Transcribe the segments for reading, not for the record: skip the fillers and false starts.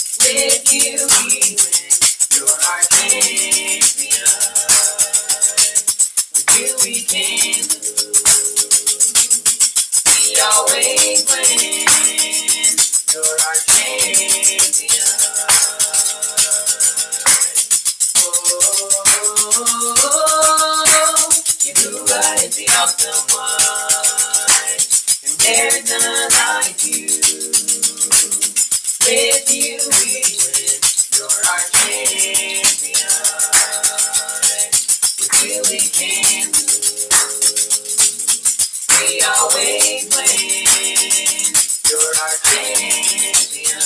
With you, we win. You're our champion. always win. You're our champion. Yahuwah is the awesome one, and there's none like you. With you we win. You're our champion. With you we can lose. We always win. You're our champion.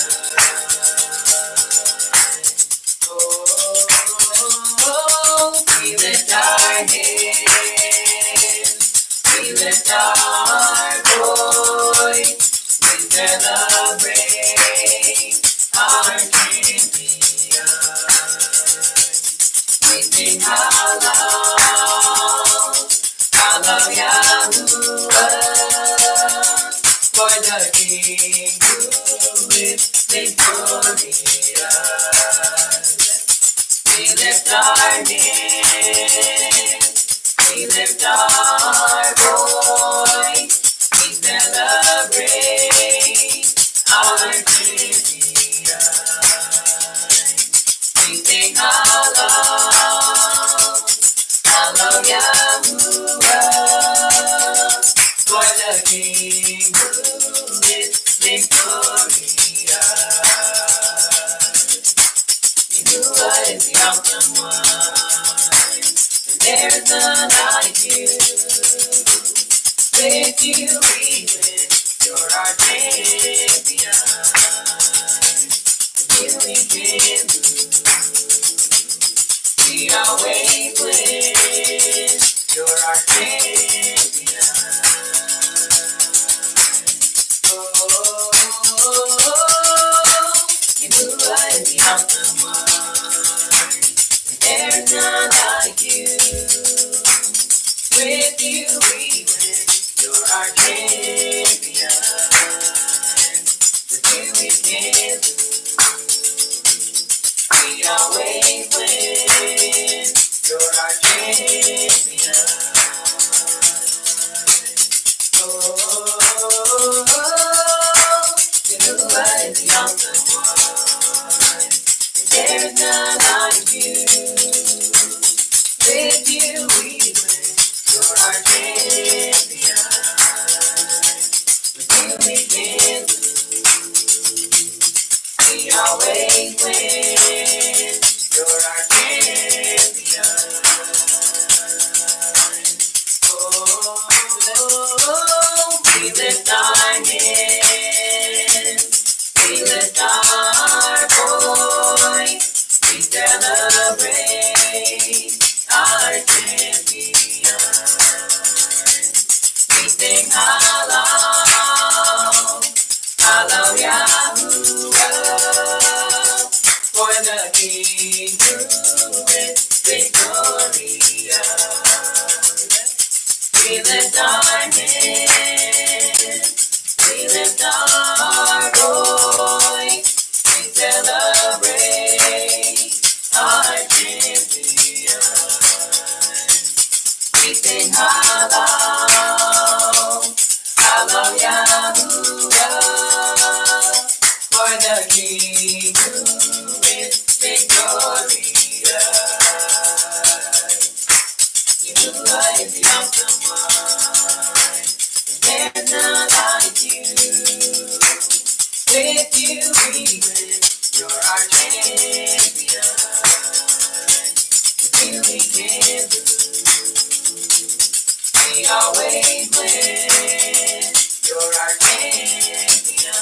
We lift our hands. We lift our voice. We celebrate our champion. We sing Halal Yahuwah, for the King who is victorious. We lift our hands, we lift our voice, we celebrate our champion. We sing Halal Yahuwah, for the King who is victorious. Yahuwah is the awesome one, and there's none like you. With you we win. You're our champion. With you we can lose. We always win. You're our champion. Yahuwah is the awesome one, and there's none like you. With you we win. You're our champion. With you we can lose. We always win. You're our champion. Yahuwah is the awesome one, and there's none like you. With you we win. You're our champion. With you we can lose. We always win. You're our champion. We lift our hands, we lift our voice, we celebrate our champion. We sing Halal Yahuwah, for the King who is victorious. We lift our hands, we lift our voice, we celebrate our champion. We sing Halal Yahuwah, for the King who is victorious. Yahuwah is the awesome one, and there's none like you. With you we win. You're our champion. With you we can lose. We always win. You're our champion.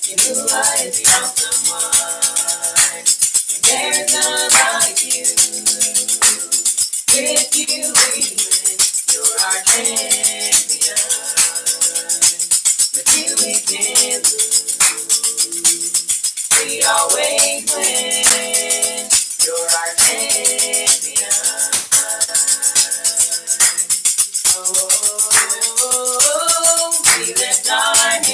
Yahuwah is the awesome one, and there's none like you. With you we win. You're our champion. With you we can lose. We always win. You're our champion. We lift our hands,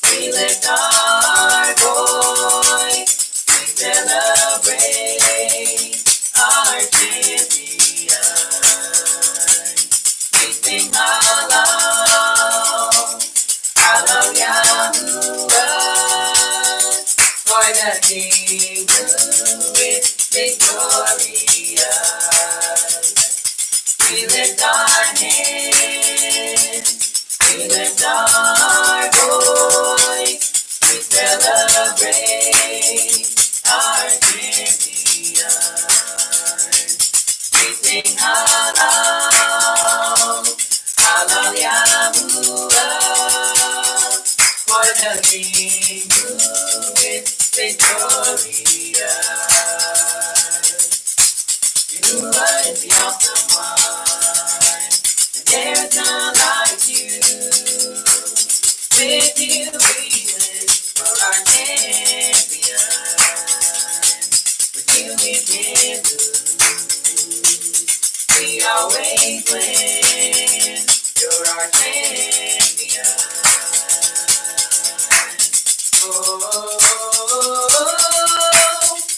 we lift our voice, we celebrate our the King who is victorious. We lift our hands, we lift our voice, we celebrate our champion. We sing halal, halal Yahuwah, for the King who is victorious. Yahuwah is the awesome one, and there's none like you. With you we live for our champion. With you we can lose. We always win. You're our champion.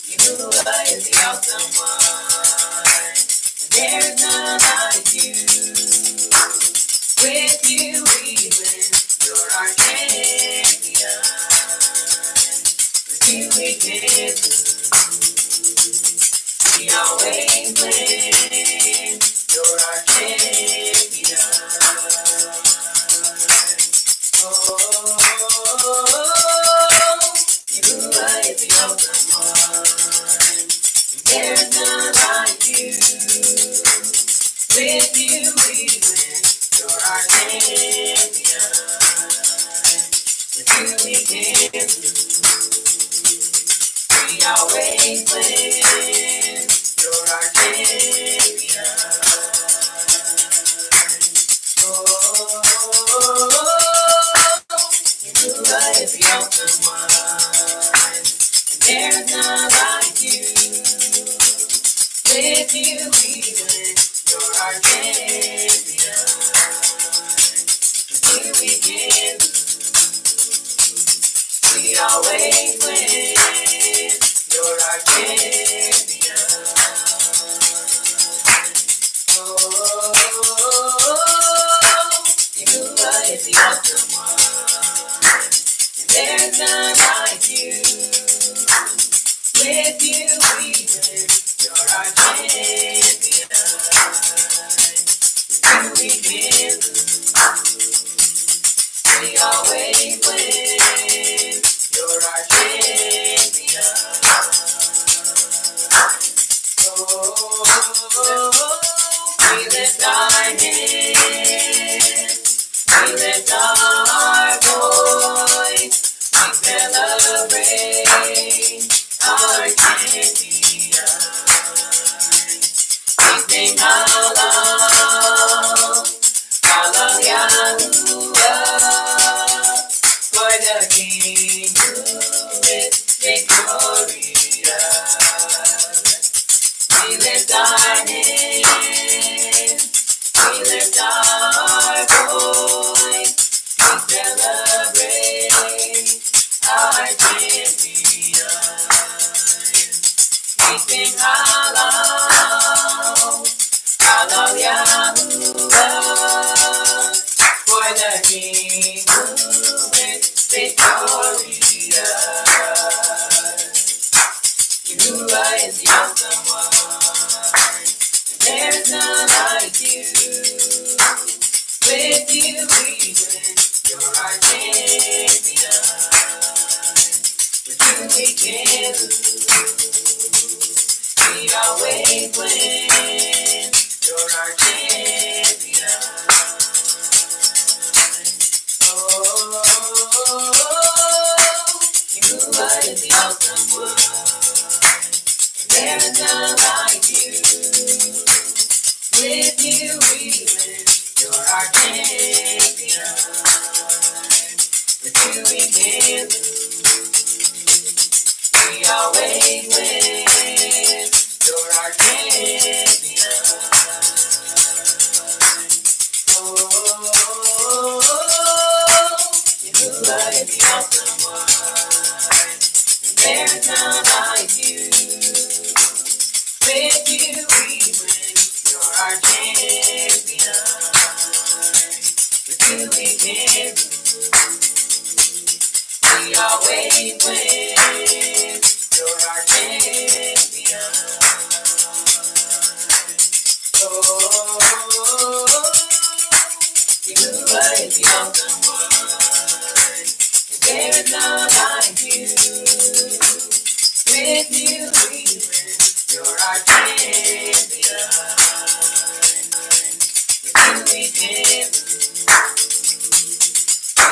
Yahuwah is the awesome one, and there's none like you. With you we win. You're our champion. With you we can lose. We always win. You're our champion. Yahuwah is the awesome one, and there's none like you. With you we win. You're our champion. With you we can lose. We always win. You're our champion. Yahuwah is the awesome one, and there's none like you. With you we win. You're our champion. With you we can lose. We always win. You're our champion. Yahuwah is the awesome one, and there's none like you. With you we win. You're our champion. With you we can lose. We always win. You're our champion. We lift our hands, we lift our voice, we celebrate our champion. We sing halal, halal Yahuwah, for the King who is victorious. We lift our hands, we lift our voice, we celebrate our champion. We sing halal, halal Yahuwah, for the King who is victorious. Yahuwah is the awesome one, and there's none like you. With you we win. You're our champion. With you we can lose. We always win. You're our champion. Yahuwah is the awesome one, and there's none like you. With you we win. You're our champion. With you we can. always win. there's none like you. With you we win. You're our champion. With you we can.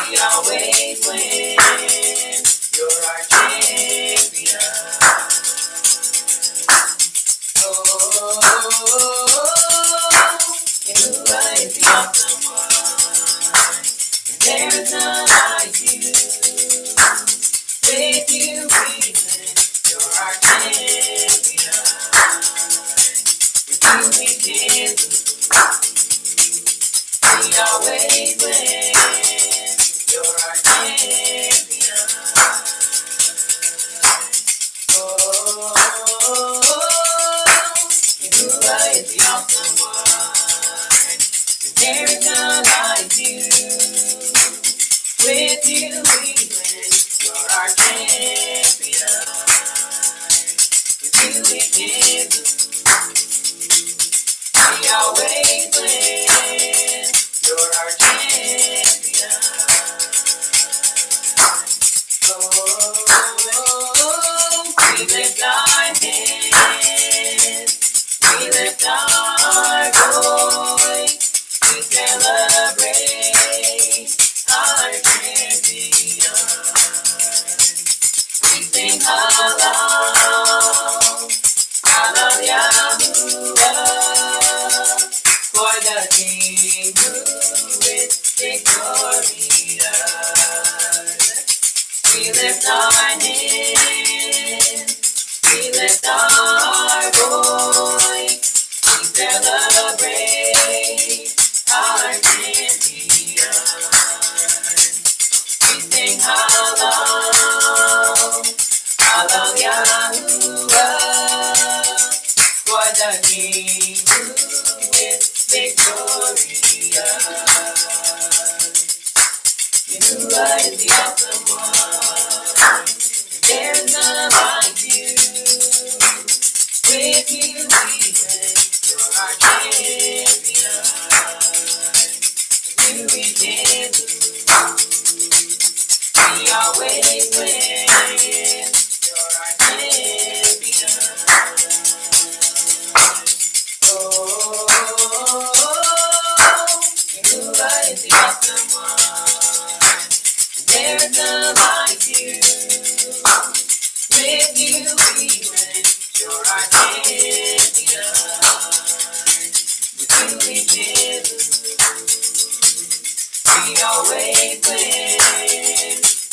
We always win. You're our champion. Yahuwah is the awesome one. And there is none like you. With you we win. You're our champion. With you we can. We always win. You're our champion. Yahuwah is the awesome one. And there is none like you. With you we win. You're our champion. With you we can. We always win. You're our champion. We lift our hands. We lift our voice. We celebrate our champion. We sing Halal, Halal Yahuwah, for the King who is victorious. We lift our hands, we lift our voice, we celebrate our champion. We sing Halal, Halal Yahuwah, for the King who is victorious. Yahuwah is the awesome one. There's none like you. With you we win. You're our champion. With you we can. We always win. You're our champion. Yahuwah is the awesome one. There's none like you. With you we win. You're our champion. With you we can. We always win.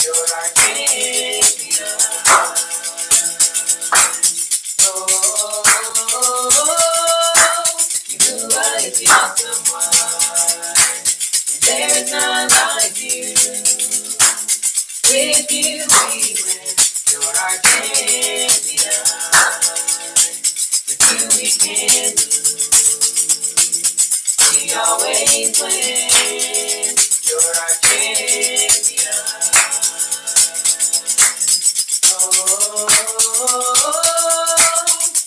You're our champion. Yahuwah is the awesome one. There's none like you. With you we win. You're our champion. With you we can. We always win. You're our champion.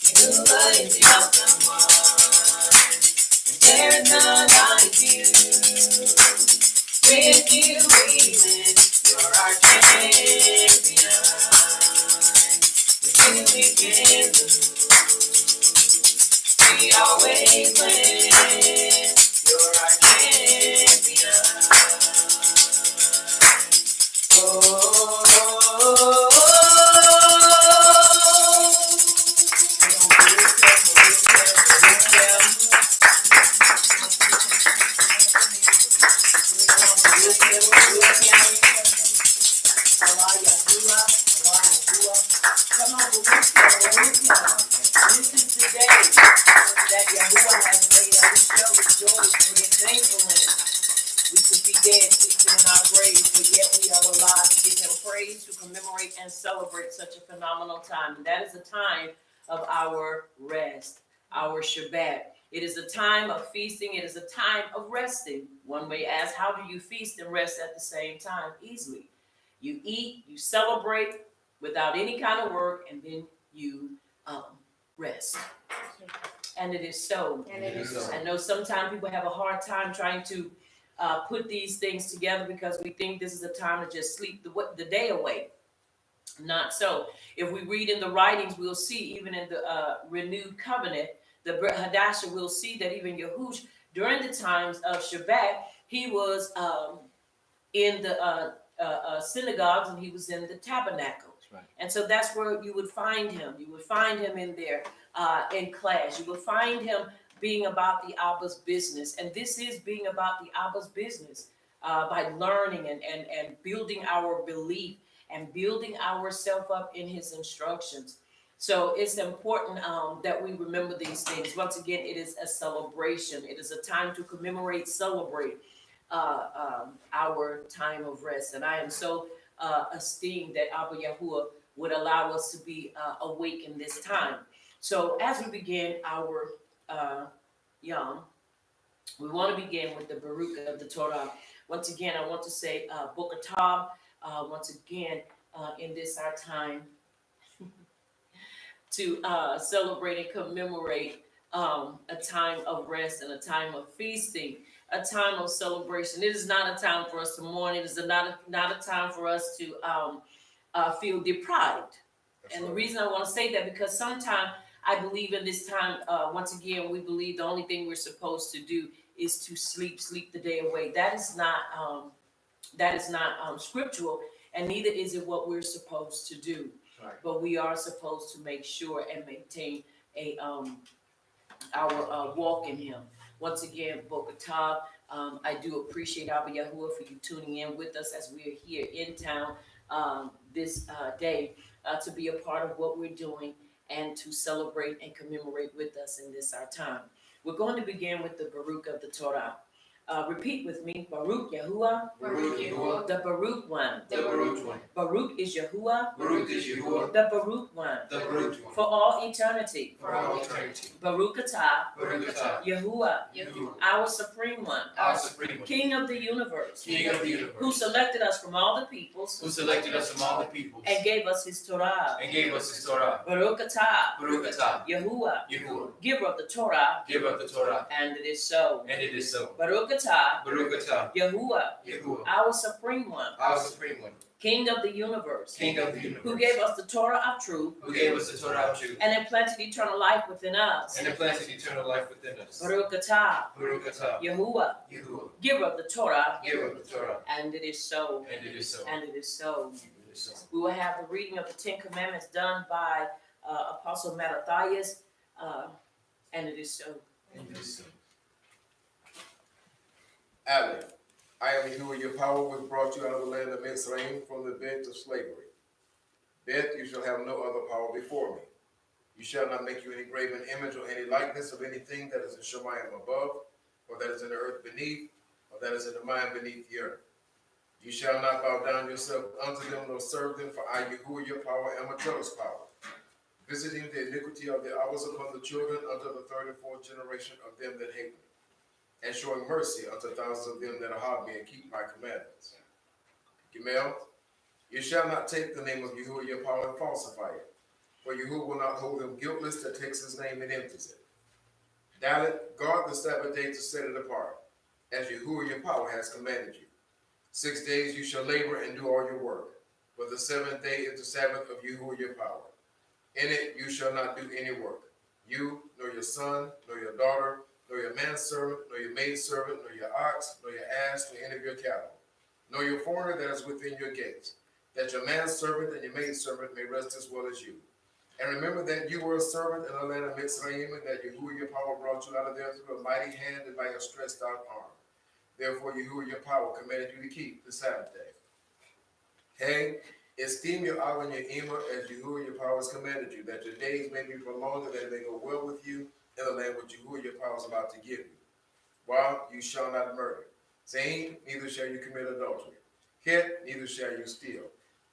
Yahuwah is the awesome one. There's none like you. With you we win. You're our champion. With you we can. We always win. You're our champion. This is the day that Yahuwah has made, and we shall rejoice and be thankful in it. We could be dead, sleeping in our graves, but yet we are alive to give him praise, to commemorate and celebrate such a phenomenal time. And that is a time of our rest, our Shabbat. It is a time of feasting. It is a time of resting. One may ask, how do you feast and rest at the same time? Easily. You eat, you celebrate without any kind of work, and then you rest. And it is so. And it is so. I know sometimes people have a hard time trying to put these things together because we think this is a time to just sleep the day away. Not so. If we read in the writings, we'll see even in the renewed covenant, the Hadassah, we'll see that even Yahush, during the times of Shabbat, he was in the synagogues and he was in the tabernacle. Right. And so that's where you would find him. You would find him in there in class. You will find him being about the Abba's business. And this is being about the Abba's business by learning and building our belief and building ourselves up in his instructions. So it's important that we remember these things. Once again, it is a celebration. It is a time to commemorate, celebrate our time of rest. And I am so esteemed that Abba Yahuwah would allow us to be awake in this time. So as we begin our Yom, we want to begin with the Baruch of the Torah. Once again, I want to say Boker Tov. Once again, in this our time to celebrate and commemorate a time of rest and a time of feasting, a time of celebration. It is not a time for us to mourn. It is not a time for us to feel deprived. And the reason I want to say that because sometimes I believe in this time, once again, we believe the only thing we're supposed to do is to sleep the day away. That is not scriptural, and neither is it what we're supposed to do. Right. But we are supposed to make sure and maintain our walk in Him. Once again, Boker Tov, I do appreciate Abba Yahuwah for you tuning in with us as we are here in town this day to be a part of what we're doing and to celebrate and commemorate with us in this our time. We're going to begin with the Baruch of the Torah. Repeat with me, Baruch Yahuwah. Baruch Yahuwah. The Baruch one. The Baruch one. Baruch is Yahuwah. Baruch is Yahuwah. The Baruch one. The Baruch one. For all eternity. For all eternity. Baruch atah. Baruch atah. Yahuwah. Yahuwah. Our supreme one. Our supreme one. King of the universe. King of the universe. Who selected us from all the peoples. Who selected us from all the peoples. And gave us his Torah. And gave us his Torah. Baruch atah. Baruch atah. Yahuwah. Yahuwah. Giver of the Torah. Giver of the Torah. And it is so. And it is so. Baruch atah. Baruch atah. Yahuwah. Yahuwah. Our supreme one. Our supreme one. King of the universe. King of the universe. Who gave us the Torah of truth. Who gave us the Torah of truth. And implanted eternal life within us. And implanted eternal life within us. Baruch atah. Baruch atah. Yahuwah. Yahuwah. Giver of the Torah. Giver of the Torah. And it is so. And it is so. And it is so. And it is so. We will have the reading of the Ten Commandments done by Apostle Mattathias. And it is so. And it is so. Aleph. I am Yahuwah your power, which brought you out of the land of Mitzrayim from the bed of slavery. Bet you shall have no other power before me. You shall not make you any graven image or any likeness of anything that is in Shemayim above, or that is in the earth beneath, or that is in the mind beneath the earth. You shall not bow down yourself unto them, nor serve them, for I, Yahuwah your power, am a jealous power, visiting the iniquity of the hours upon the children unto the third and fourth generation of them that hate me, and showing mercy unto thousands of them that are hard me and keep my commandments. Gimel, you shall not take the name of Yahuwah your power and falsify it, for Yahuwah will not hold him guiltless that takes his name and empties it. Dalet, guard the Sabbath day to set it apart, as Yahuwah your power has commanded you. 6 days you shall labor and do all your work, but the seventh day is the Sabbath of Yahuwah your power. In it you shall not do any work, you, nor your son, nor your daughter, nor your manservant, nor your maidservant, nor your ox, nor your ass, nor any of your cattle, nor your foreigner that is within your gates, that your manservant and your maidservant may rest as well as you. And remember that you were a servant in the land of Mitzrayim, and that Yahuwah your power brought you out of there through a mighty hand and by a stretched out arm. Therefore Yahuwah your power commanded you to keep the Sabbath day. Hey, esteem your Av and your Emer as Yahuwah your power has commanded you, that your days may be prolonged and that it may go well with you in the land which Yahuwah your power is about to give you. While you shall not murder. Zain, neither shall you commit adultery. Het, neither shall you steal.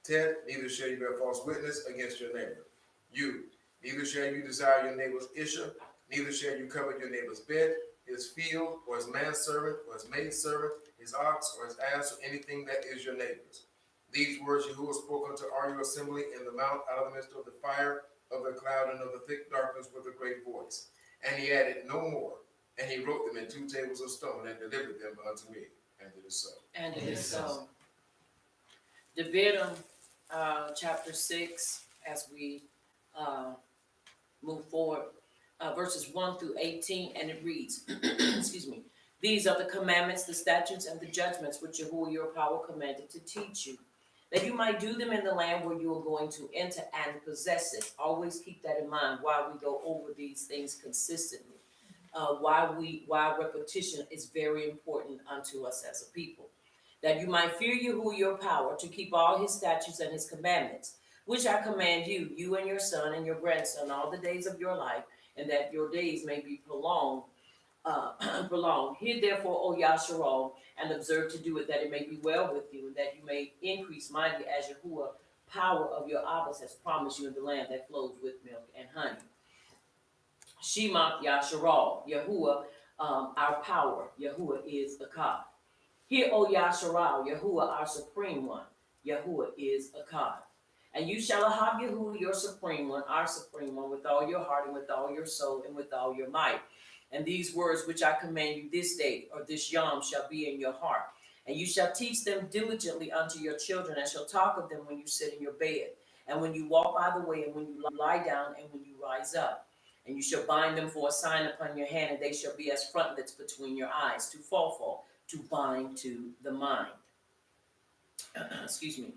Tet, neither shall you bear false witness against your neighbor. You, neither shall you desire your neighbor's issue, neither shall you covet your neighbor's bed, his field, or his manservant, or his maidservant, his ox, or his ass, or anything that is your neighbor's. These words Yahuwah spoke unto all your assembly in the mount out of the midst of the fire, of the cloud, and of the thick darkness with a great voice. And he added no more, and he wrote them in 2 tables of stone and delivered them unto me. And it is so. And it is so. Devarim, chapter 6, as we move forward, verses 1 through 18, and it reads, excuse me, these are the commandments, the statutes, and the judgments which Yahuwah your power commanded to teach you, that you might do them in the land where you are going to enter and possess it. Always keep that in mind while we go over these things consistently. Why repetition is very important unto us as a people. That you might fear Yahuwah your power to keep all his statutes and his commandments, which I command you, you and your son and your grandson, all the days of your life, and that your days may be prolonged. Hear therefore, O Yasharal, and observe to do it, that it may be well with you, and that you may increase mightily as Yahuwah power of your Abbas has promised you in the land that flows with milk and honey. Shema Yasharal, Yahuwah, our power. Yahuwah is Akkad. Hear, O Yasharal, Yahuwah, our supreme one. Yahuwah is Akkad. And you shall have Yahuwah, your supreme one, our supreme one, with all your heart and with all your soul and with all your might. And these words which I command you this day, or this yom, shall be in your heart. And you shall teach them diligently unto your children, and shall talk of them when you sit in your bed, and when you walk by the way, and when you lie down, and when you rise up. And you shall bind them for a sign upon your hand, and they shall be as frontlets between your eyes, to fall, to bind to the mind. Excuse me.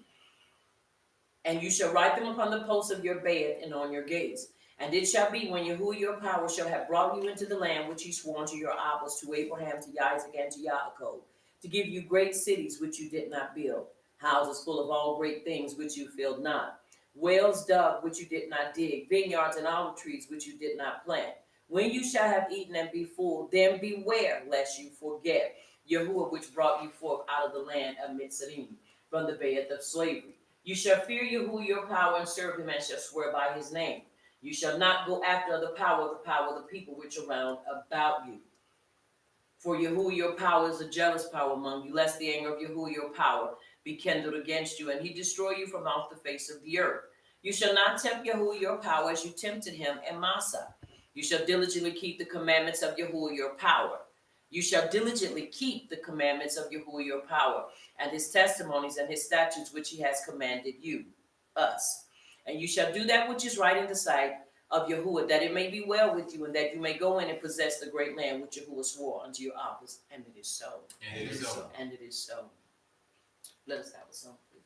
And you shall write them upon the posts of your bed and on your gates. And it shall be when Yahuwah your power shall have brought you into the land which he swore unto your fathers, to Abraham, to Isaac, and to Jacob, to give you great cities which you did not build, houses full of all great things which you filled not, wells dug which you did not dig, vineyards and olive trees which you did not plant. When you shall have eaten and be full, then beware lest you forget Yahuwah which brought you forth out of the land of Mitzrayim, from the bed of slavery. You shall fear Yahuwah your power, and serve him, and shall swear by his name. You shall not go after the power of the people which are round about you. For Yahuwah your power is a jealous power among you, lest the anger of Yahuwah your power be kindled against you, and he destroy you from off the face of the earth. You shall not tempt Yahuwah your power as you tempted him in Massah. You shall diligently keep the commandments of Yahuwah your power. You shall diligently keep the commandments of Yahuwah your power, and his testimonies and his statutes which he has commanded you, us. And you shall do that which is right in the sight of Yahuwah, that it may be well with you, and that you may go in and possess the great land which Yahuwah swore unto your fathers. And it is so. And it is so. And it is so. Let us have a song, please.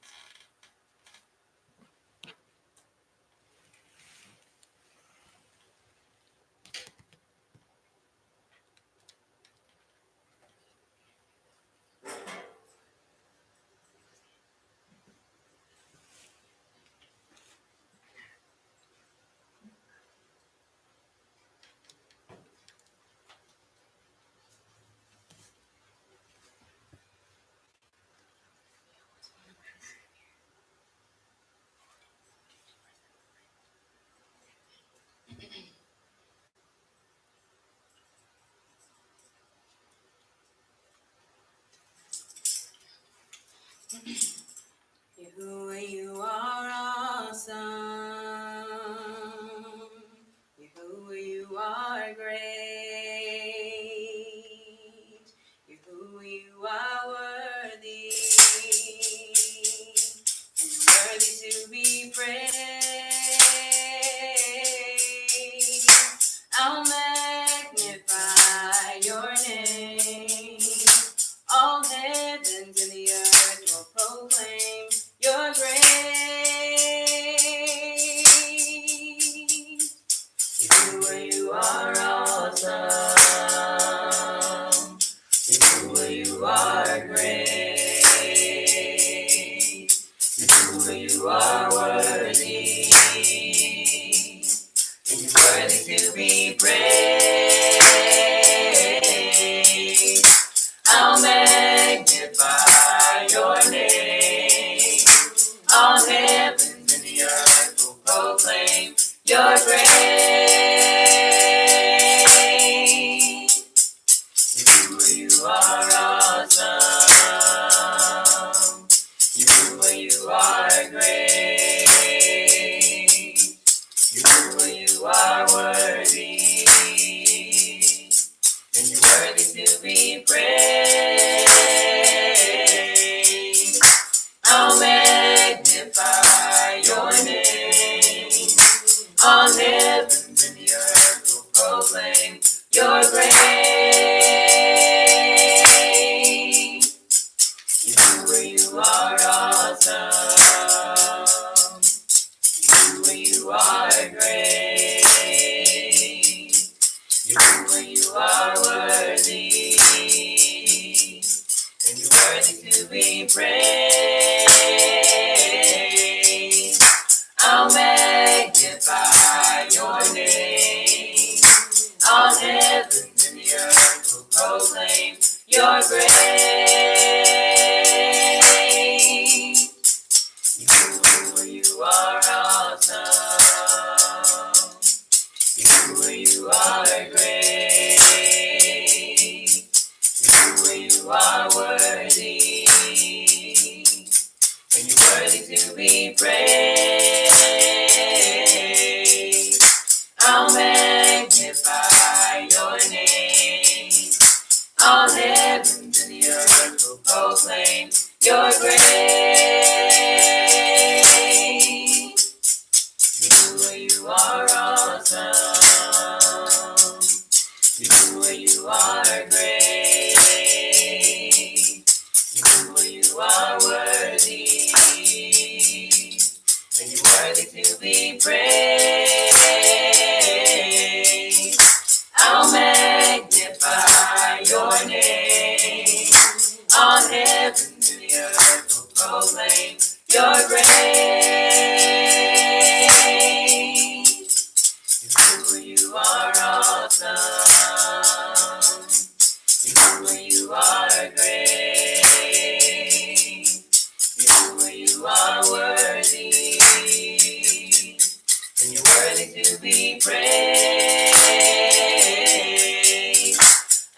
Yahuwah, you are awesome. Yahuwah, you are great. Yahuwah, you are worthy. And worthy to be praised. I'll magnify your name. All heavens and the earth will proclaim your grace. Yahuwah, you are awesome. Yahuwah, you are great. Yahuwah, you are worthy. And you're worthy to be praised. I'll magnify your name. All heavens and the earth will proclaim your grace. Yahuwah, you are awesome. Yahuwah, you are great. Yahuwah, you are worthy. And you're worthy to be praised. all heavens and the earth will proclaim your grace. You are awesome. You are great. You are worthy. And you're worthy to be praised. I'll magnify your name. All heavens and the earth will proclaim your grace. You are awesome. You are great. You are worthy. And you're worthy to be praised. I'll magnify your name. All heavens and the earth will proclaim your grace. You are awesome. You are great. You are worthy. And you're worthy to be praised. I'll magnify your name. All heaven and the earth will proclaim your grace. You are awesome. You are great. You are worthy. And you're worthy to be praised.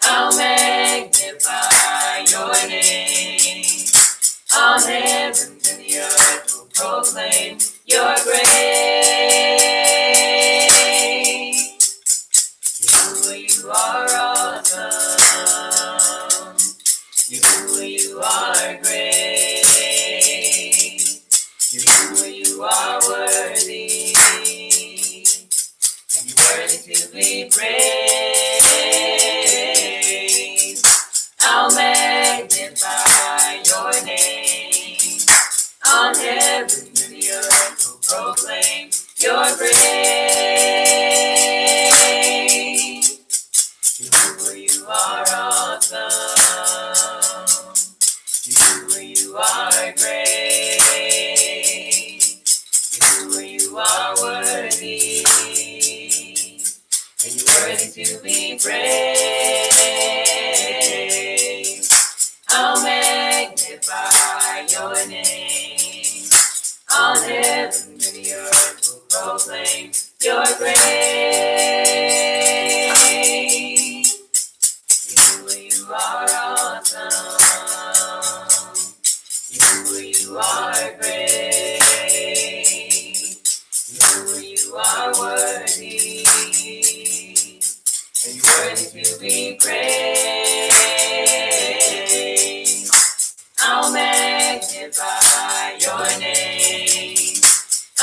I'll magnify your name. All heaven and the earth will proclaim your grace. You are awesome. You are great. You are worthy. And you're worthy to be praised. I'll magnify your name. On heaven and the earth will proclaim your grace. You are awesome. You are great. You are worthy. And you're worthy to be praised. I'll magnify your name. All heaven and the earth will proclaim your grace. You are awesome. You are great. You are worthy. And you're worthy to be praised. I'll magnify your name.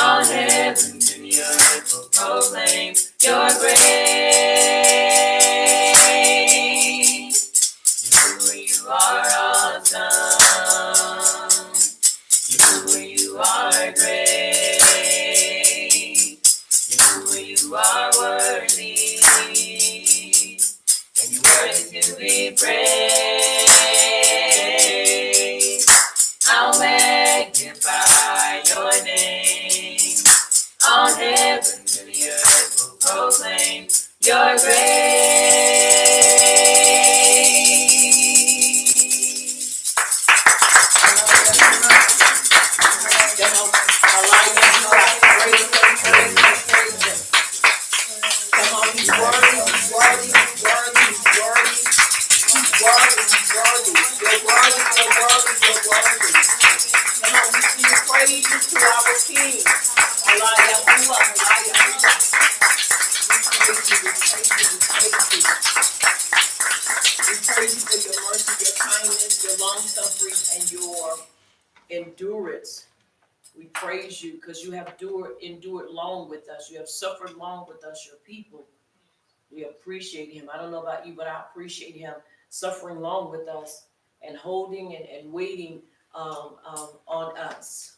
All heaven and the earth will proclaim your grace. You are awesome. You are great. You are worthy. And you're worthy to be praised. I'll magnify your name. All heaven and the earth will proclaim your grace. Come on, allow you to clap. Praise him, praise him, praise him. Come on, he's worthy, he's worthy, he's worthy, he's worthy. He's worthy, he's worthy. You're worthy, you're worthy, you're worthy. Come on, we sing praises to our King. Allah Yahuwah, Allah Yahuwah. We praise you, we praise you, we praise you. We praise you for your mercy, your kindness, your long suffering, and your endurance. We praise praise you because you have endured long with us. You have suffered long with us, your people. We appreciate him. I don't know about you, but I appreciate him suffering long with us and holding and waiting on us.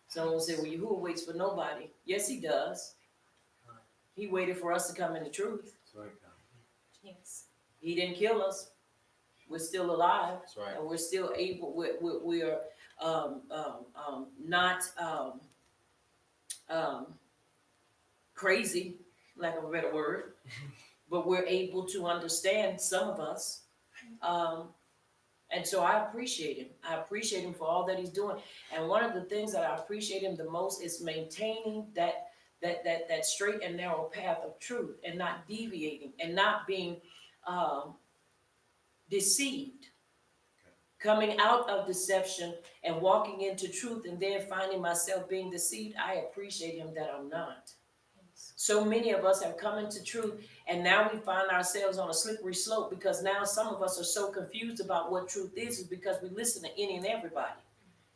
Someone will say, well, Yahuwah waits for nobody. Yes, he does. He waited for us to come in the truth. That's right, God. Yes. He didn't kill us. We're still alive. That's right. And we're still able, we're not crazy, lack of a better word, but we're able to understand, some of us. And so I appreciate him. I appreciate him for all that he's doing. And one of the things that I appreciate him the most is maintaining that straight and narrow path of truth and not deviating and not being deceived. Coming out of deception and walking into truth and then finding myself being deceived, I appreciate him that I'm not. So many of us have come into truth, and now we find ourselves on a slippery slope because now some of us are so confused about what truth is because we listen to any and everybody.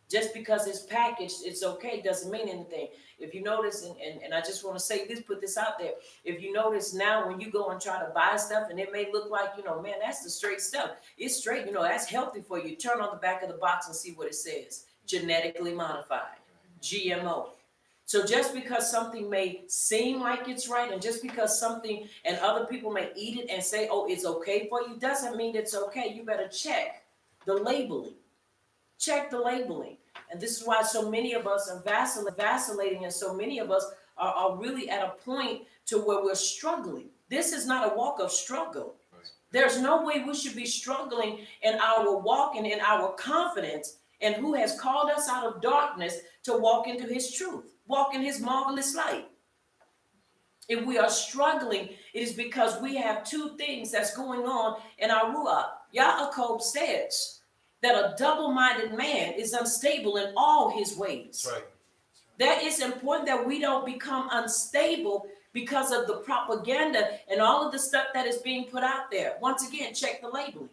Just because it's packaged, it's okay, doesn't mean anything. If you notice, and I just want to say this, put this out there. If you notice now when you go and try to buy stuff and it may look like, man, that's the straight stuff. It's straight, that's healthy for you. Turn on the back of the box and see what it says. Genetically modified, GMO. So just because something may seem like it's right, and just because something and other people may eat it and say, oh, it's okay for you, doesn't mean it's okay. You better check the labeling. Check the labeling. And this is why so many of us are vacillating, and so many of us are really at a point to where we're struggling. This is not a walk of struggle. Right. There's no way we should be struggling in our walk and in our confidence and who has called us out of darkness to walk into his truth, walk in his marvelous light. If we are struggling, it is because we have two things that's going on in our ruach. Yaakov says that a double-minded man is unstable in all his ways. That's right. That it's important that we don't become unstable because of the propaganda and all of the stuff that is being put out there. Once again, check the labeling.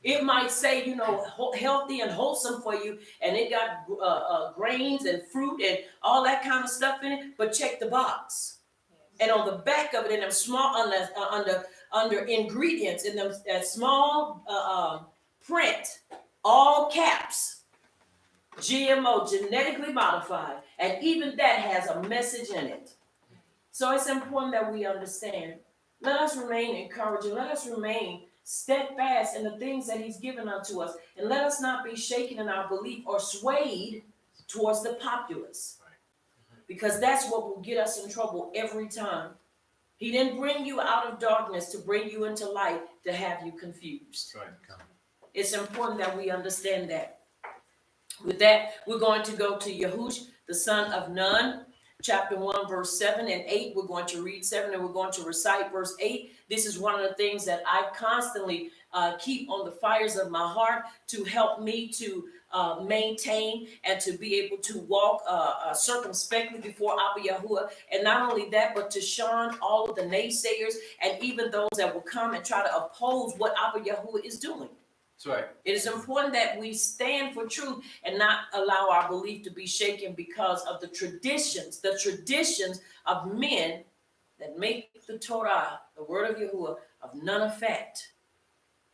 It might say, healthy and wholesome for you, and it got grains and fruit and all that kind of stuff in it, but check the box. And on the back of it, in them small, under ingredients, in them that small print, all caps, GMO, genetically modified, and even that has a message in it. So it's important that we understand. Let us remain encouraging. Let us remain steadfast in the things that he's given unto us. And let us not be shaken in our belief or swayed towards the populace. Because that's what will get us in trouble every time. He didn't bring you out of darkness to bring you into light to have you confused. Right. It's important that we understand that. With that, we're going to go to Yahush, the son of Nun, chapter 1, verse 7 and 8. We're going to read 7 and we're going to recite verse 8. This is one of the things that I constantly keep on the fires of my heart to help me to maintain and to be able to walk circumspectly before Abba Yahuwah. And not only that, but to shun all of the naysayers and even those that will come and try to oppose what Abba Yahuwah is doing. That's right. It is important that we stand for truth and not allow our belief to be shaken because of the traditions of men that make the Torah, the word of Yahuwah, of none effect.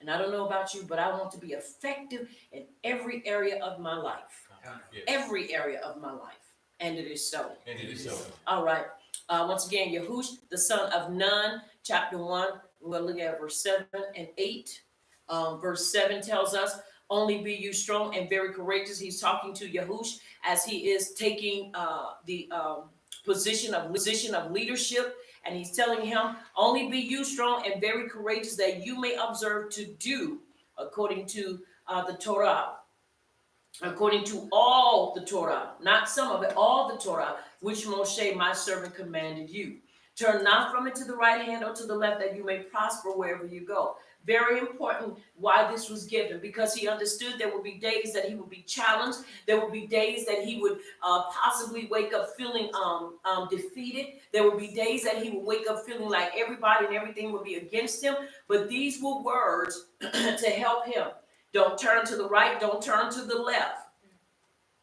And I don't know about you, but I want to be effective in every area of my life. Yes. Every area of my life. And it is so. And it is so. All right. Once again, Yahush, the son of Nun, chapter 1. We're going to look at verse 7 and 8. Verse 7 tells us, only be you strong and very courageous. He's talking to Yahush as he is taking the position of leadership. And he's telling him, only be you strong and very courageous that you may observe to do according to the Torah. According to all the Torah, not some of it, all the Torah, which Moshe, my servant, commanded you. Turn not from it to the right hand or to the left, that you may prosper wherever you go. Very important why this was given, because he understood there would be days that he would be challenged. There would be days that he would possibly wake up feeling defeated. There would be days that he would wake up feeling like everybody and everything would be against him. But these were words to help him. Don't turn to the right. Don't turn to the left.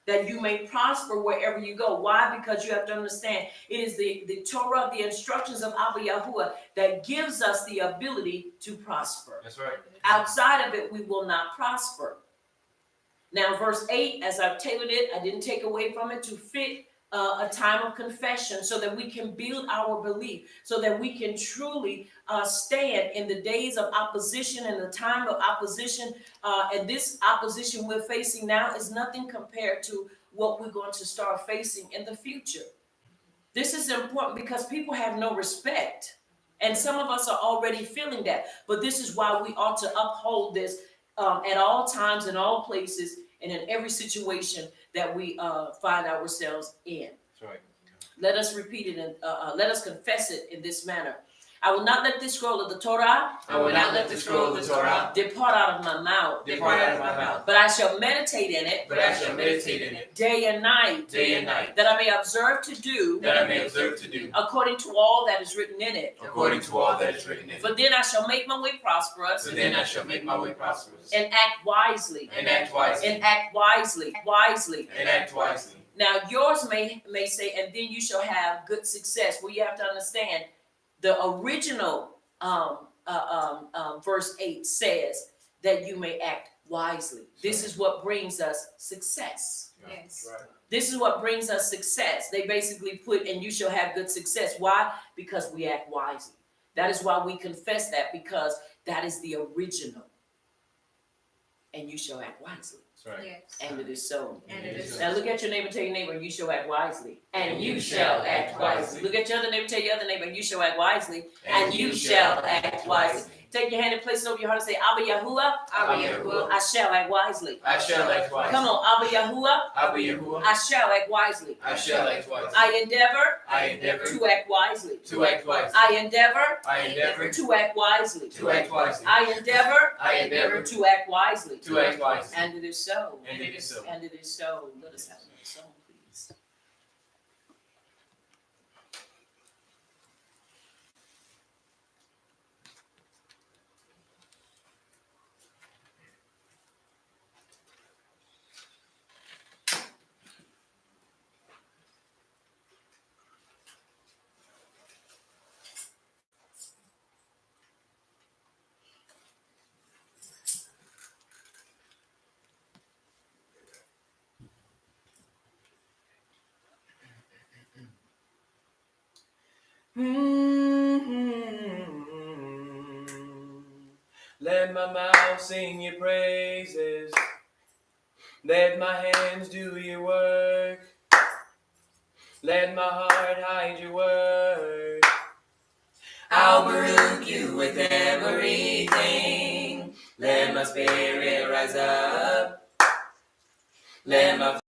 that you may prosper wherever you go. Why? Because you have to understand, it is the Torah, the instructions of Abba Yahuwah that gives us the ability to prosper. That's right. Outside of it, we will not prosper. Now, verse 8, as I've tailored it, I didn't take away from it to fit a time of confession so that we can build our belief, so that we can truly stand in the days of opposition and the time of opposition. And this opposition we're facing now is nothing compared to what we're going to start facing in the future. This is important because people have no respect. And some of us are already feeling that. But this is why we ought to uphold this at all times, in all places, and in every situation that we find ourselves in. That's right. Let us repeat it and let us confess it in this manner. I will not let this scroll of the Torah. I will not let the scroll of the Torah depart out of my mouth. depart out of my mouth. But I shall meditate in it. But I shall meditate in it Day and night. day and night, That I may observe to do. that I may observe to do According to all that is written in it. according to all that is written in it. For then I shall make my way prosperous. So then I shall make my way prosperous And act wisely. and act wisely. And act wisely. Wisely. And act wisely. Now yours may say, and then you shall have good success. Well, you have to understand the original verse 8 says that you may act wisely. This is what brings us success. Yes. Right. This is what brings us success. They basically put, and you shall have good success. Why? Because we act wisely. That is why we confess that, because that is the original. And you shall act wisely. That's right. Yes. And it is so. And it is Now look at your neighbor, tell your neighbor, you shall act wisely. And you shall act wisely. Look at your other neighbor, tell your other neighbor, you shall act wisely. And you shall act wisely. Take your hand and place it over your heart and say, Abba Yahuwah, Abba Yahuwah, I shall act wisely. I shall act wisely. Come on, Abba Yahuwah, Abba Yahuwah, I shall act wisely. I shall act wisely. I endeavor I endeavor to act wisely. to act wisely. I endeavor I endeavor to act wisely. to act wisely. I endeavor I endeavor to act wisely. to act wisely. And it is so. And it is so. And it is so. Let us have another song, please. Let my mouth sing your praises. Let my hands do your work. Let my heart hide your word. I'll baruch you with everything. Let my spirit rise up. Let my